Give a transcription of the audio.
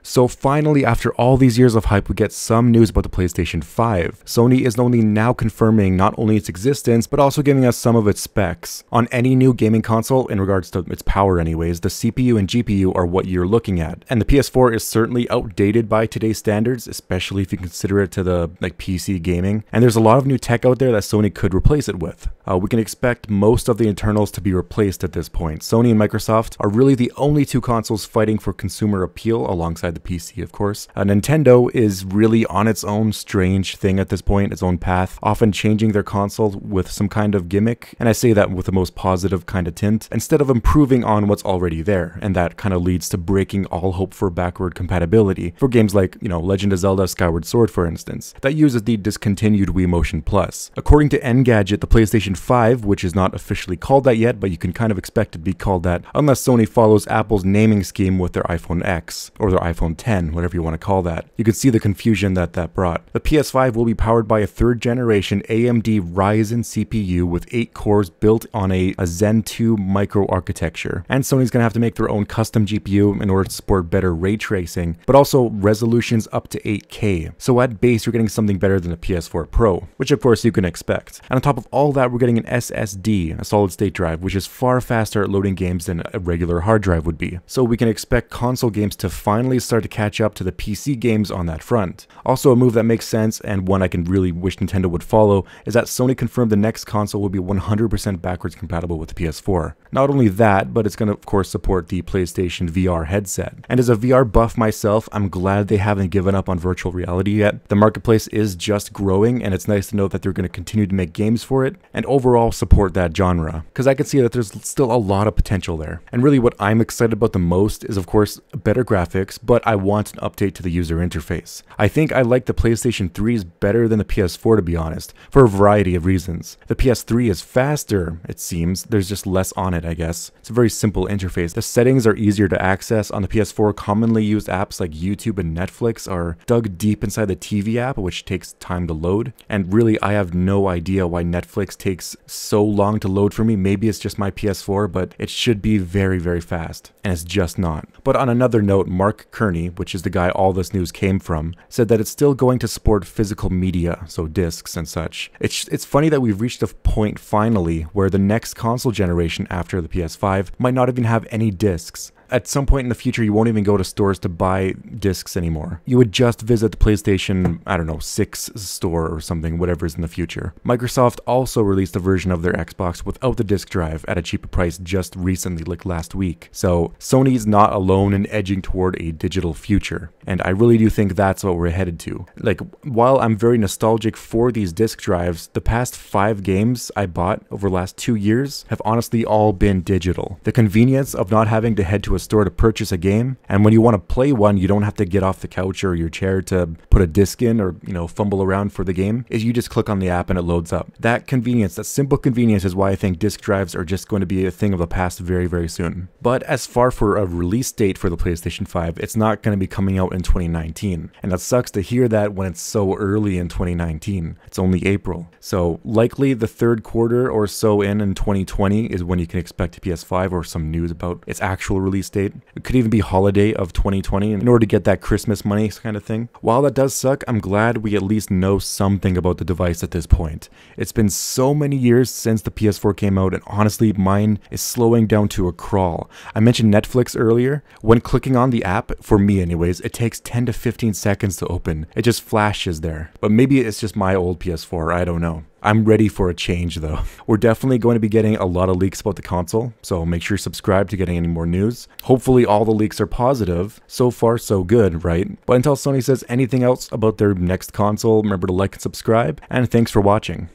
So finally, after all these years of hype, we get some news about the PlayStation 5. Sony is only now confirming not only its existence, but also giving us some of its specs. On any new gaming console, in regards to its power anyways, the CPU and GPU are what you're looking at. And the PS4 is certainly outdated by today's standards, especially if you consider it to the PC gaming. And there's a lot of new tech out there that Sony could replace it with. We can expect most of the internals to be replaced at this point. Sony and Microsoft are really the only two consoles fighting for consumer appeal alongside the PC, of course. Nintendo is really on its own strange thing at this point, its own path, often changing their console with some kind of gimmick, and I say that with the most positive kind of tint, instead of improving on what's already there, and that kind of leads to breaking all hope for backward compatibility for games like, Legend of Zelda Skyward Sword, for instance, that uses the discontinued Wii Motion Plus. According to Engadget, the PlayStation 5, which is not officially called that yet, but you can kind of expect it to be called that, unless Sony follows Apple's naming scheme with their iPhone X, or their iPhone 10, whatever you want to call that. You can see the confusion that brought. The PS5 will be powered by a 3rd generation AMD Ryzen CPU with 8 cores built on a Zen 2 microarchitecture. And Sony's going to have to make their own custom GPU in order to support better ray tracing, but also resolutions up to 8K. So at base, you're getting something better than a PS4 Pro, which of course you can expect. And on top of all that, we're getting an SSD, a solid state drive, which is far faster at loading games than a regular hard drive would be. So we can expect console games to finally start to catch up to the PC games on that front. Also, a move that makes sense, and one I can really wish Nintendo would follow, is that Sony confirmed the next console will be 100% backwards compatible with the PS4. Not only that, but it's going to of course support the PlayStation VR headset. And as a VR buff myself, I'm glad they haven't given up on virtual reality yet. The marketplace is just growing, and it's nice to know that they're going to continue to make games for it, and overall support that genre, because I can see that there's still a lot of potential there. And really what I'm excited about the most is of course better graphics, but I want an update to the user interface. I think I like the PlayStation 3's better than the PS4, to be honest, for a variety of reasons. The PS3 is faster, it seems. There's just less on it, I guess. It's a very simple interface. The settings are easier to access. On the PS4, commonly used apps like YouTube and Netflix are dug deep inside the TV app, which takes time to load. And really, I have no idea why Netflix takes so long to load for me. Maybe it's just my PS4, but it should be very, very fast. And it's just not. But on another note, Mark Kearney, which is the guy all this news came from, said that it's still going to support physical media, so discs and such. It's funny that we've reached a point finally where the next console generation after the PS5 might not even have any discs. At some point in the future, you won't even go to stores to buy discs anymore. You would just visit the PlayStation, 6 store or something, whatever is in the future. Microsoft also released a version of their Xbox without the disc drive at a cheaper price just recently, like last week. So Sony's not alone in edging toward a digital future. And I really do think that's what we're headed to. Like, while I'm very nostalgic for these disc drives, the past 5 games I bought over the last 2 years have honestly all been digital. The convenience of not having to head to a store to purchase a game, and when you want to play one, you don't have to get off the couch or your chair to put a disc in or fumble around for the game, is you just click on the app and it loads up. That convenience, that simple convenience, is why I think disc drives are just going to be a thing of the past very, very soon. But as far for a release date for the PlayStation 5, it's not going to be coming out in 2019, and that sucks to hear that when it's so early in 2019. It's only April. So likely the 3rd quarter or so in 2020 is when you can expect a PS5 or some news about its actual release date. It could even be holiday of 2020 in order to get that Christmas money kind of thing. While that does suck, I'm glad we at least know something about the device at this point. It's been so many years since the PS4 came out, and honestly, mine is slowing down to a crawl. I mentioned Netflix earlier. When clicking on the app, for me anyways, it takes 10 to 15 seconds to open. It just flashes there. But maybe it's just my old PS4, I don't know. I'm ready for a change though. We're definitely going to be getting a lot of leaks about the console, so make sure you subscribe to getting any more news. Hopefully all the leaks are positive. So far so good, right? But until Sony says anything else about their next console, remember to like and subscribe, and thanks for watching.